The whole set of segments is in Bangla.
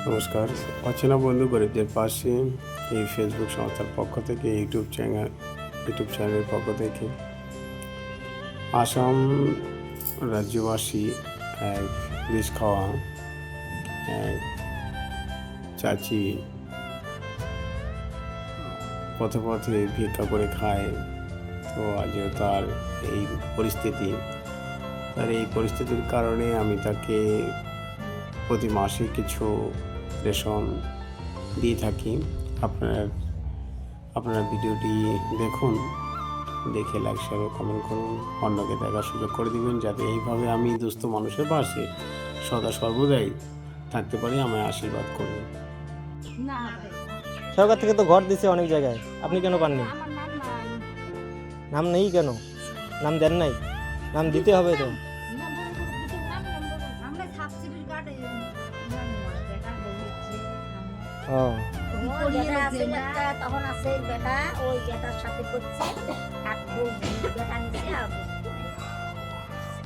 নমস্কার। অচেনা বন্ধু গরিবদের পাশে এই ফেসবুক সংস্থার পক্ষ থেকে ইউটিউব চ্যানেলের পক্ষ থেকে আসাম রাজ্যবাসী এক বিষ খাওয়া এক চাচি পথে পথে ভিক্ষা করে খায়। তো আজও তার এই পরিস্থিতির কারণে আমি তাকে প্রতি মাসে কিছু রেশন দিয়ে থাকি। আপনারা ভিডিওটি দেখুন, দেখে লাইক শেয়ার ও কমেন্ট করুন, অন্যকে দেখার সুযোগ করে দিবেন, যাতে এইভাবে আমি দুস্থ মানুষের পাশে সদা সর্বদাই থাকতে পারি। আমায় আশীর্বাদ করুন। সরকার থেকে তো ঘর দিছে অনেক জায়গায়, আপনি কেন পাননি? নাম নেই কেন? নাম দেন নাই? নাম দিতে হবে তো।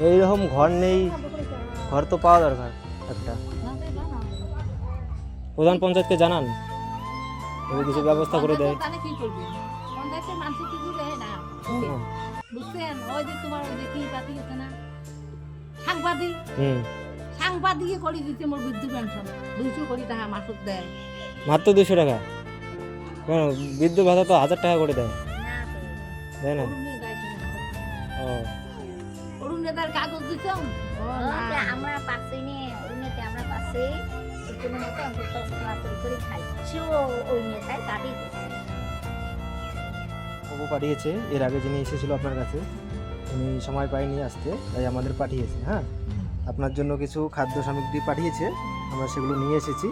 এইরকম ঘর নেই, ঘর তো পাওয়া দরকার একটা। প্রধান পঞ্চায়েতকে জানান, যদি কিছু ব্যবস্থা করে দেয়। সাংবাদিক করে দিতে মোর বৃদ্ধ পেনশন 200 কোটি টাকা মাসুক দেয়। মাত্র 200 টাকা? কেন, বৃদ্ধ ভাতা তো 1000 টাকা করে দেয়। দেয় না? অরুণেদার কাগজ দিছ? আমরা পাচ্ছি নি, অরুণেতে আমরা পাচ্ছি কোনো মতো অন্তত ক্লাসের করে খাই। সেও ওই নেতায় কাটি দিচ্ছে। ও পাঠিয়েছে, এর আগে যিনি এসেছিল আপনার কাছে, উনি সময় পাইনি আসতে, তাই আমাদের পাঠিয়েছে। হ্যাঁ, আপনার জন্য কিছু খাদ্য সামগ্রী পাঠিয়েছে, আমরা সেগুলো নিয়ে এসেছি,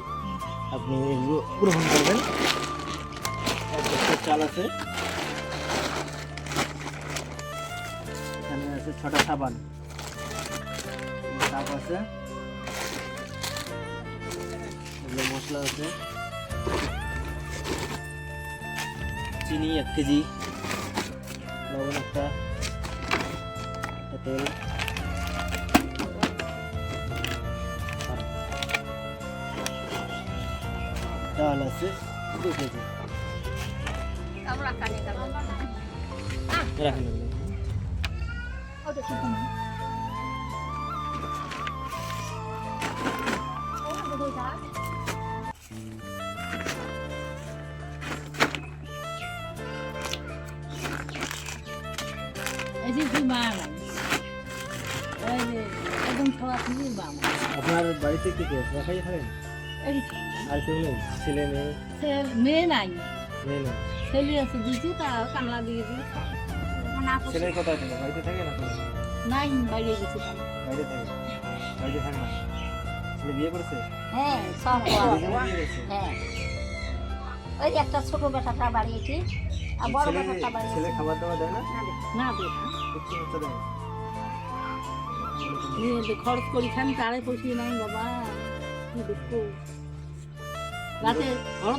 আপনি এগুলো গ্রহণ করবেন। চাল আছে, এখানে আছে 6টা সাবান, সাপ আছে, এগুলো মশলা আছে, চিনি 1 কেজি, লবণ একটা, তেল, ডাল আছে 2 কেজি। রাখেন আপনার বাড়িতে কি আছে? একাই থাকেন? আর কেউ নেই? ছেলে মেয়ে? মেয়ে নাই, মেয়ে নেই, ছেলে আছে দুইটি, তা কামলা দিয়ে দিয়ে ছেলে কোথায় থাকে? বাড়িতে থাকে না? নাই, বাইরে গেছে। বাইরে থাকে? বাড়িতে থাকে না? ছেলে বিয়ে করেছে? হ্যাঁ, সব হ্যাঁ, ওই একটা ছোট বেটাটা বাড়িয়েছি আর বড় বেটাটা বাড়িয়েছি। ছেলে খাবার দাবার দেয় না? না দেয় না, একটু হচ্ছে দেয় না? খরচ করি খান, তারে পয়সা নাই বাবা, কি দুঃখ। রাতে ঘর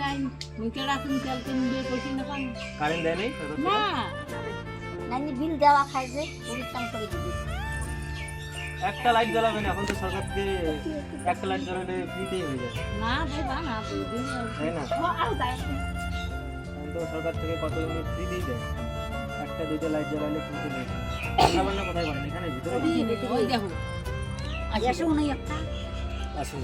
নাই মুখে রাখুন, তেল কিনবে, পয়সা না পান। কারেন্ট দেয় নাই? না, নানি বিল দেওয়া খায় যে পরিশ্রম করে দিবি। একটা লাইট জ্বালাবেন, এখন তো সরকার থেকে একটা লাইট জ্বালালে ফ্রিতেই হয়ে যায়। না দেবা না, তাই না? আর দেয় এখন তো সরকার থেকে কত ইউনিট ফ্রিতেই দেয়, 1টা 2টা লাইট জ্বালালে ফ্রিতে দেয়। রান্না করাই করেন এখানে ভিতরে? ওই দেখো আসে উনি একটা আসুন।